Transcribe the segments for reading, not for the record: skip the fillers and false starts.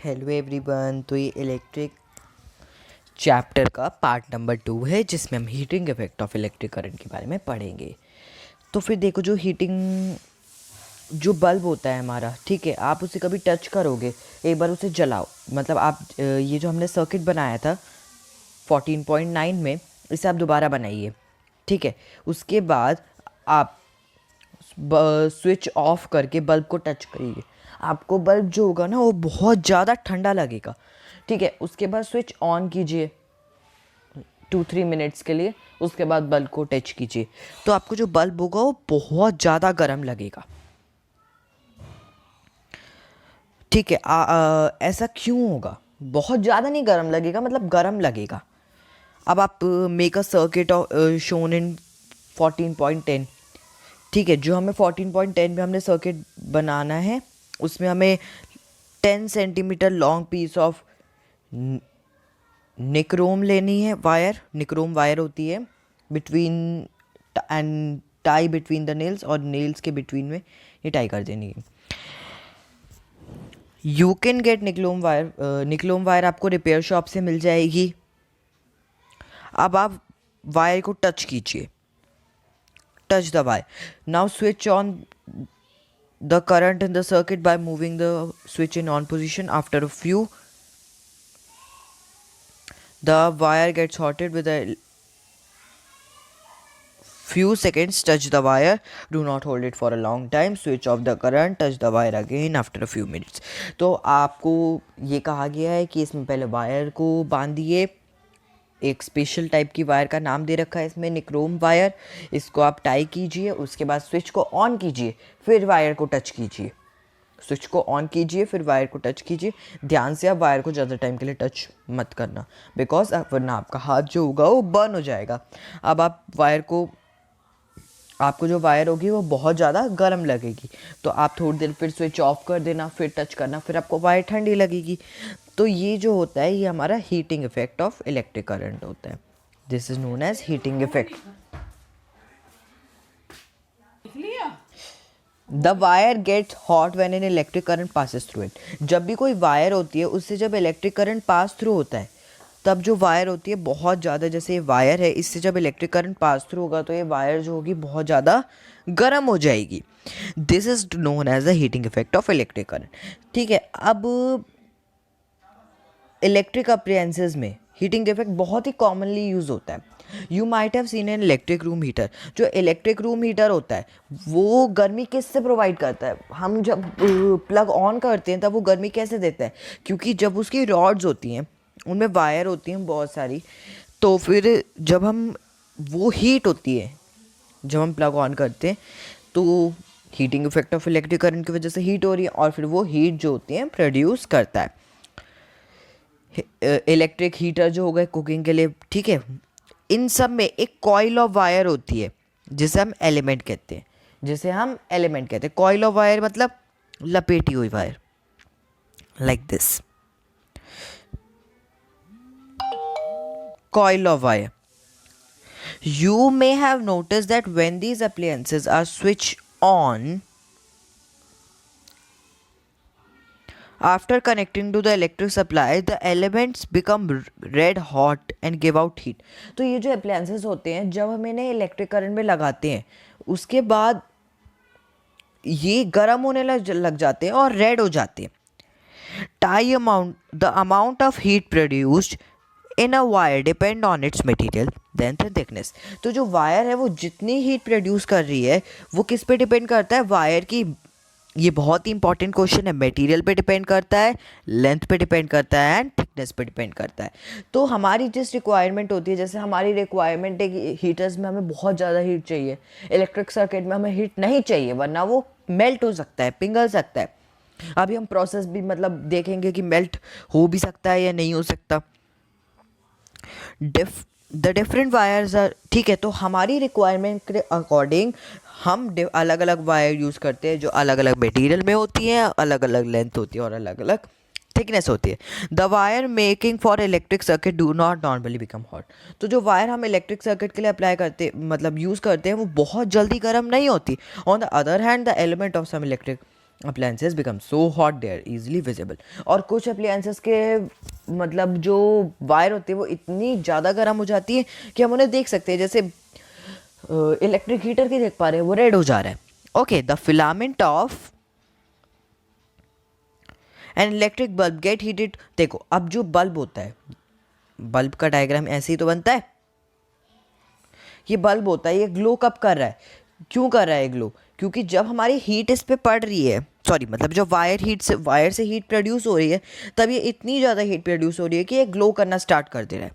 Hello everyone. तो ये electric chapter का पार्ट नंबर 2 है जिसमें हम heating effect of electric current के बारे में पढ़ेंगे। तो फिर देखो, जो बल्ब होता है हमारा, ठीक है, आप उसे कभी टच करोगे, एक बार उसे जलाओ, मतलब आप ये जो हमने सर्किट बनाया था 14.9 में, इसे आप दोबारा बनाइए, ठीक है। उसके बाद आप स्विच ऑफ करके बल्ब को टच करिए, आपको बल्ब जो होगा ना वो बहुत ज़्यादा ठंडा लगेगा, ठीक है। उसके बाद स्विच ऑन कीजिए 2-3 मिनट्स के लिए, उसके बाद बल्ब को टच कीजिए, तो आपको जो बल्ब होगा वो बहुत ज़्यादा गर्म लगेगा, ठीक है। ऐसा क्यों होगा? बहुत ज़्यादा नहीं गर्म लगेगा, मतलब गर्म लगेगा। अब आप make a circuit shown in 14.10, ठीक है। जो हमें 14.10 में हमने सर्किट बनाना है, उसमें हमें 10 centimetre long piece of nichrome लेनी है, वायर, निक्रोम वायर होती है between and tie between the nails, और नेल्स के बिटवीन में ये टाई कर देनी है। You can get nichrome wire, nichrome wire आपको रिपेयर शॉप से मिल जाएगी। अब आप वायर को टच कीजिए, touch the wire. Now switch on the current in the circuit by moving the switch in on position. After a the wire gets hotted with a few seconds. Touch the wire, do not hold it for a long time. Switch off the current, touch the wire again after a few minutes. तो आपको ये कहा गया है कि इसमें पहले wire को बांधिए, एक स्पेशल टाइप की वायर का नाम दे रखा है इसमें निक्रोम वायर, इसको आप टाई कीजिए, उसके बाद स्विच को ऑन कीजिए, फिर वायर को टच कीजिए, स्विच को ऑन कीजिए फिर वायर को टच कीजिए। ध्यान से आप वायर को ज़्यादा टाइम के लिए टच मत करना, बिकॉज वरना आपका हाथ जो होगा वो बर्न हो जाएगा। अब आप आपको जो वायर होगी वो बहुत ज़्यादा गर्म लगेगी, तो आप थोड़ी देर फिर स्विच ऑफ कर देना, फिर टच करना, फिर आपको वायर ठंडी लगेगी। तो ये जो होता है ये हमारा heating effect of electric current होता है। This is known as heating effect. The wire gets hot when an electric current passes through it. जब भी कोई वायर होती है उससे जब इलेक्ट्रिक करंट पास थ्रू होता है, तब जो वायर होती है बहुत ज़्यादा, जैसे ये वायर है, इससे जब इलेक्ट्रिक करंट पास थ्रू होगा तो ये वायर जो होगी बहुत ज़्यादा गर्म हो जाएगी। This is known as the heating effect of electric current, ठीक है। अब इलेक्ट्रिक अप्लायंसेस में हीटिंग इफेक्ट बहुत ही कॉमनली यूज होता है। You might have seen an electric room heater. जो इलेक्ट्रिक रूम हीटर होता है वो गर्मी किससे प्रोवाइड करता है? हम जब प्लग ऑन करते हैं तब वो गर्मी कैसे देता है? क्योंकि जब उसकी रॉड्स होती हैं उनमें वायर होती हैं बहुत सारी, तो फिर जब हम वो हीट होती है, जब हम प्लग ऑन करते हैं तो heating effect of electric current की वजह से हीट हो रही है, और फिर वो हीट जो होती है प्रोड्यूस करता है। इलेक्ट्रिक हीटर जो हो गए कुकिंग के लिए, ठीक है, इन सब में एक कॉइल ऑफ वायर होती है जिसे हम एलिमेंट कहते हैं, कॉइल ऑफ वायर मतलब लपेटी हुई wire, like this, coil of wire. You may have noticed that when these appliances are switched on after connecting to the electric supply, the elements become red hot and give out heat. तो ये जो appliances होते हैं जब हम इन्हें electric current में लगाते हैं उसके बाद ये गर्म होने लग जाते हैं और रेड हो जाते हैं। The amount of heat produced in a wire depend on its material length and thickness. तो जो वायर है वो जितनी हीट प्रोड्यूस कर रही है वो किस पे डिपेंड करता है? वायर की, ये बहुत ही इंपॉर्टेंट क्वेश्चन है, मटेरियल पे डिपेंड करता है, लेंथ पे डिपेंड करता है, एंड थिकनेस पे डिपेंड करता है। तो हमारी जिस रिक्वायरमेंट होती है, जैसे हमारी रिक्वायरमेंट है कि हीटर्स में हमें बहुत ज़्यादा हीट चाहिए, इलेक्ट्रिक सर्किट में हमें हीट नहीं चाहिए वरना वो मेल्ट हो सकता है, पिघल सकता है। अभी हम प्रोसेस भी मतलब देखेंगे कि मेल्ट हो भी सकता है या नहीं हो सकता। द डिफरेंट वायर्स आर, ठीक है। तो हमारी रिक्वायरमेंट के अकॉर्डिंग हम अलग अलग वायर यूज़ करते हैं जो अलग अलग मटेरियल में होती हैं, अलग अलग लेंथ होती है और अलग अलग थिकनेस होती है। The wire making for electric circuit do not normally become hot. तो जो वायर हम इलेक्ट्रिक सर्किट के लिए अप्लाई करते मतलब यूज़ करते हैं वो बहुत जल्दी गर्म नहीं होती। On the other hand the element of some electric appliances become so hot they are easily visible. और कुछ अप्लायंसेस के मतलब जो वायर होती है वो इतनी ज़्यादा गर्म हो जाती है कि हम उन्हें देख सकते हैं, जैसे इलेक्ट्रिक हीटर की देख पा रहे हैं, वो रेड हो जा रहा है। Okay, the filament of N electric bulb get heated. देखो अब जो बल्ब होता है, बल्ब का डायग्राम ऐसे ही तो बनता है। ये बल्ब होता है, ये ग्लो कब कर रहा है, क्यों कर रहा है ग्लो? क्योंकि जब हमारी हीट इस पे पड़ रही है, सॉरी मतलब जब वायर से हीट प्रोड्यूस हो रही है, तब ये इतनी ज़्यादा हीट प्रोड्यूस हो रही है कि ये ग्लो करना स्टार्ट कर दे रहा है।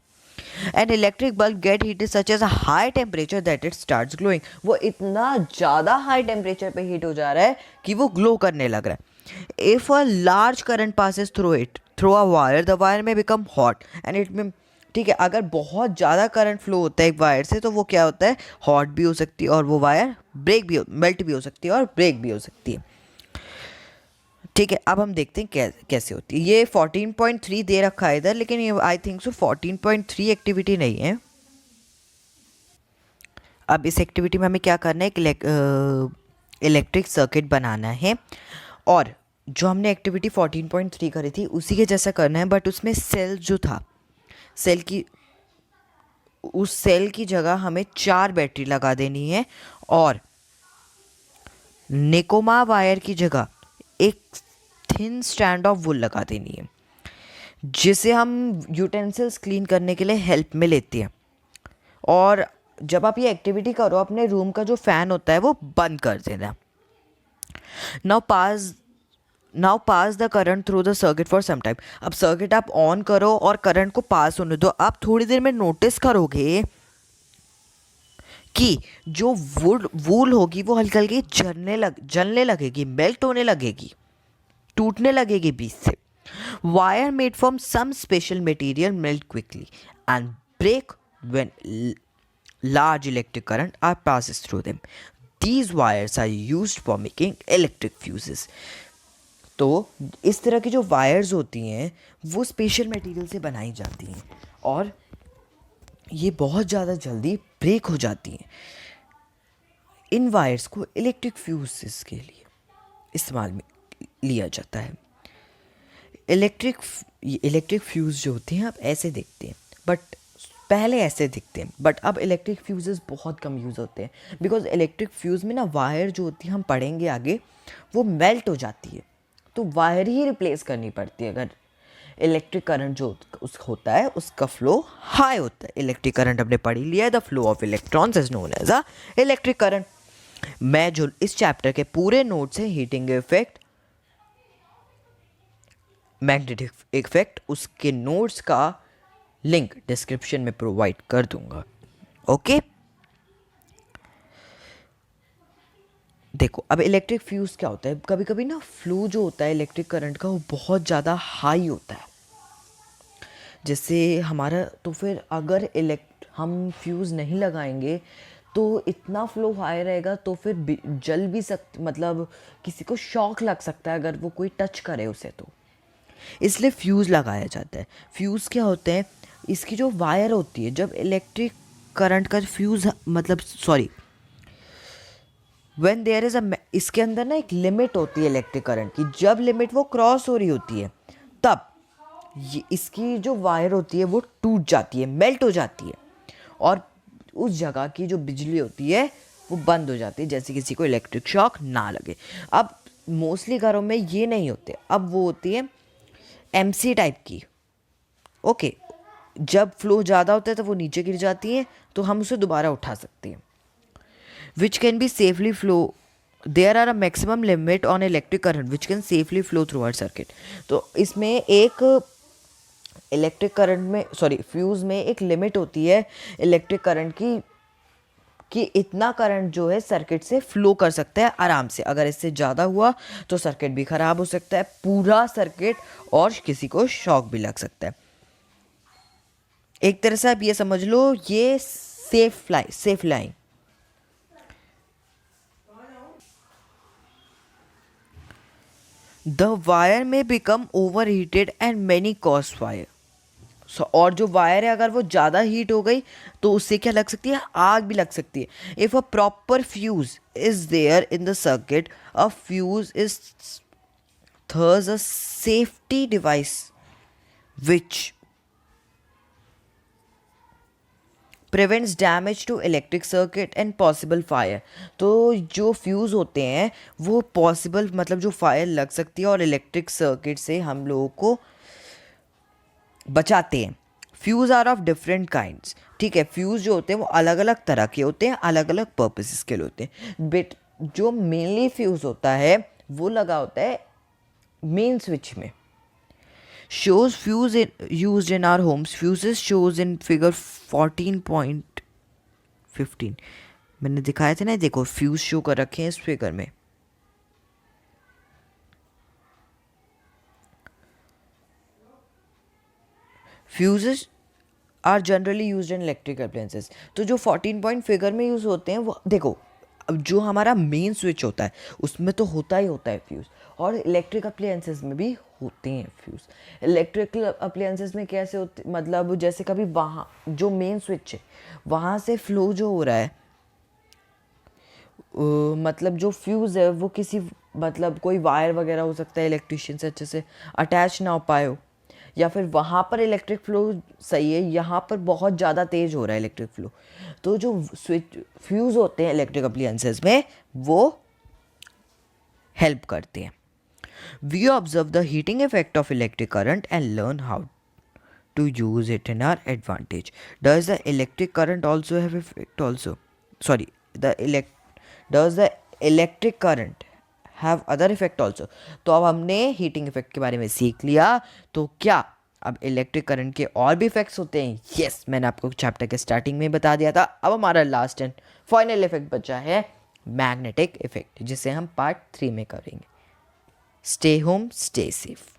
An electric bulb get heated such as a high temperature that it starts glowing. वो इतना ज़्यादा हाई टेम्परेचर पे हीट हो जा रहा है कि वो ग्लो करने लग रहा है। If a large current passes through a wire, the wire में बिकम हॉट एंड इट में, ठीक है, अगर बहुत ज़्यादा करंट फ्लो होता है एक वायर से तो वो क्या होता है, हॉट भी हो सकती है और वो वायर मेल्ट भी हो सकती है और ब्रेक भी हो सकती है। ठीक है, अब हम देखते हैं कैसे होती है। ये 14.3 दे रखा है इधर, लेकिन ये आई थिंक सो 14.3 एक्टिविटी नहीं है। अब इस एक्टिविटी में हमें क्या करना है, इलेक्ट्रिक सर्किट बनाना है, और जो हमने एक्टिविटी 14.3 करी थी उसी के जैसा करना है, बट उसमें सेल जो था, सेल की उस सेल की जगह हमें 4 बैटरी लगा देनी है, और निकोमा वायर की जगह एक थिन स्टैंड ऑफ वुल लगा देनी है, जिसे हम यूटेंसिल्स क्लीन करने के लिए हेल्प में लेते हैं। और जब आप ये एक्टिविटी करो, अपने रूम का जो फ़ैन होता है वो बंद कर देना। Now pass the current through the circuit for some time. अब सर्किट आप ऑन करो और करंट को पास होने दो। आप थोड़ी देर में नोटिस करोगे कि जो वूल होगी वो हल्की हल्की जलने लगेगी, मेल्ट होने लगेगी, टूटने लगेगी बीच से। Wire made from some special material melt quickly and break when large electric current are passes through them. These wires are used for making electric fuses. तो इस तरह की जो वायर्स होती हैं वो स्पेशल मटेरियल से बनाई जाती हैं और ये बहुत ज़्यादा जल्दी ब्रेक हो जाती हैं। इन वायर्स को इलेक्ट्रिक फ्यूजेस के लिए इस्तेमाल में लिया जाता है। इलेक्ट्रिक फ्यूज़ जो होते हैं आप ऐसे देखते हैं, बट पहले ऐसे दिखते हैं, बट अब इलेक्ट्रिक फ्यूजेस बहुत कम यूज़ होते हैं, बिकॉज इलेक्ट्रिक फ्यूज़ में ना वायर जो होती है, हम पढ़ेंगे आगे, वो मेल्ट हो जाती है, तो वायर ही रिप्लेस करनी पड़ती है। अगर इलेक्ट्रिक करंट जो होता है उसका फ्लो हाई होता है। इलेक्ट्रिक करंट हमने पढ़ ही लिया है, the flow of electrons is known as a electric current. मैं जो इस चैप्टर के पूरे नोट्स हैं, हीटिंग इफेक्ट, मैग्नेटिक इफेक्ट, उसके नोट्स का लिंक डिस्क्रिप्शन में प्रोवाइड कर दूंगा। ओके, देखो अब इलेक्ट्रिक फ्यूज क्या होता है। कभी कभी ना फ्लो जो होता है इलेक्ट्रिक करंट का वो बहुत ज़्यादा हाई होता है, जैसे हमारा, तो फिर अगर हम फ्यूज़ नहीं लगाएंगे तो इतना फ्लो हाई रहेगा तो फिर जल भी मतलब किसी को शॉक लग सकता है अगर वो कोई टच करे उसे, तो इसलिए फ्यूज़ लगाया जाता है। फ्यूज़ क्या होते हैं, इसकी जो वायर होती है, जब इलेक्ट्रिक करंट का फ्यूज़ मतलब सॉरी व्हेन देयर इज़ इसके अंदर ना एक लिमिट होती है इलेक्ट्रिक करंट की। जब लिमिट वो क्रॉस हो रही होती है तब ये इसकी जो वायर होती है वो टूट जाती है, मेल्ट हो जाती है, और उस जगह की जो बिजली होती है वो बंद हो जाती है, जैसे किसी को इलेक्ट्रिक शॉक ना लगे। अब मोस्टली घरों में ये नहीं होते, अब वो होती है एमसी टाइप की। ओके, जब फ्लो ज़्यादा होता है तो वो नीचे गिर जाती हैं, तो हम उसे दोबारा उठा सकते हैं। Which can be safely flow, there are a maximum limit on electric current which can safely flow through our circuit. तो इसमें एक इलेक्ट्रिक करंट में फ्यूज़ में एक लिमिट होती है इलेक्ट्रिक करंट की, कि इतना करंट जो है सर्किट से फ्लो कर सकता है आराम से। अगर इससे ज़्यादा हुआ तो सर्किट भी ख़राब हो सकता है, पूरा सर्किट, और किसी को शॉक भी लग सकता है। एक तरह से आप ये समझ लो, ये सेफ लाइन। द वायर में become over heated and many cost fire. और जो वायर है अगर वो ज़्यादा हीट हो गई तो उससे क्या लग सकती है, आग भी लग सकती है। If a proper fuse is there in the circuit, a fuse is thus a safety device which prevents damage to electric circuit and possible fire। तो जो फ्यूज़ होते हैं वो पॉसिबल मतलब जो फायर लग सकती है और इलेक्ट्रिक सर्किट से हम लोगों को बचाते हैं। Fuse are of different kinds, ठीक है। फ्यूज़ जो होते हैं वो अलग अलग तरह के होते हैं, अलग अलग पर्पसेस के लिए होते हैं। बट जो मेनली फ्यूज़ होता है वो लगा होता है मेन स्विच में। shows fuse used in our homes, fuses shows in figure 14.15। मैंने दिखाए थे ना, देखो फ्यूज शो कर रखे हैं इस फिगर में। Fuses are generally used in electric appliances. तो जो 14 पॉइंट फिगर में यूज़ होते हैं वो देखो, अब जो हमारा मेन स्विच होता है उसमें तो होता ही होता है फ्यूज़, और इलेक्ट्रिक अप्लायंसेस में भी होते हैं फ्यूज़। इलेक्ट्रिकल अप्लायंसेस में कैसे होते, मतलब जैसे कभी वहाँ जो मेन स्विच है वहाँ से फ्लो जो हो रहा है, मतलब जो फ्यूज़ है वो किसी मतलब कोई वायर वगैरह हो सकता है इलेक्ट्रिशियन से अच्छे से अटैच ना हो पाए हो, या फिर वहाँ पर इलेक्ट्रिक फ्लो सही है, यहाँ पर बहुत ज़्यादा तेज़ हो रहा है इलेक्ट्रिक फ्लो। तो जो स्विच फ्यूज़ होते हैं इलेक्ट्रिक अप्लायंसेस में वो हेल्प करते हैं। We observe the heating effect of electric current and learn how to use it in our advantage. Does the electric current also have effect also? Sorry, does the electric current have other effect also? तो अब हमने heating effect के बारे में सीख लिया, तो क्या अब इलेक्ट्रिक करंट के और भी इफेक्ट्स होते हैं? यस, मैंने आपको चैप्टर के स्टार्टिंग में बता दिया था। अब हमारा लास्ट एंड फाइनल इफेक्ट बचा है मैग्नेटिक इफेक्ट, जिसे हम पार्ट 3 में करेंगे। Stay home, stay safe.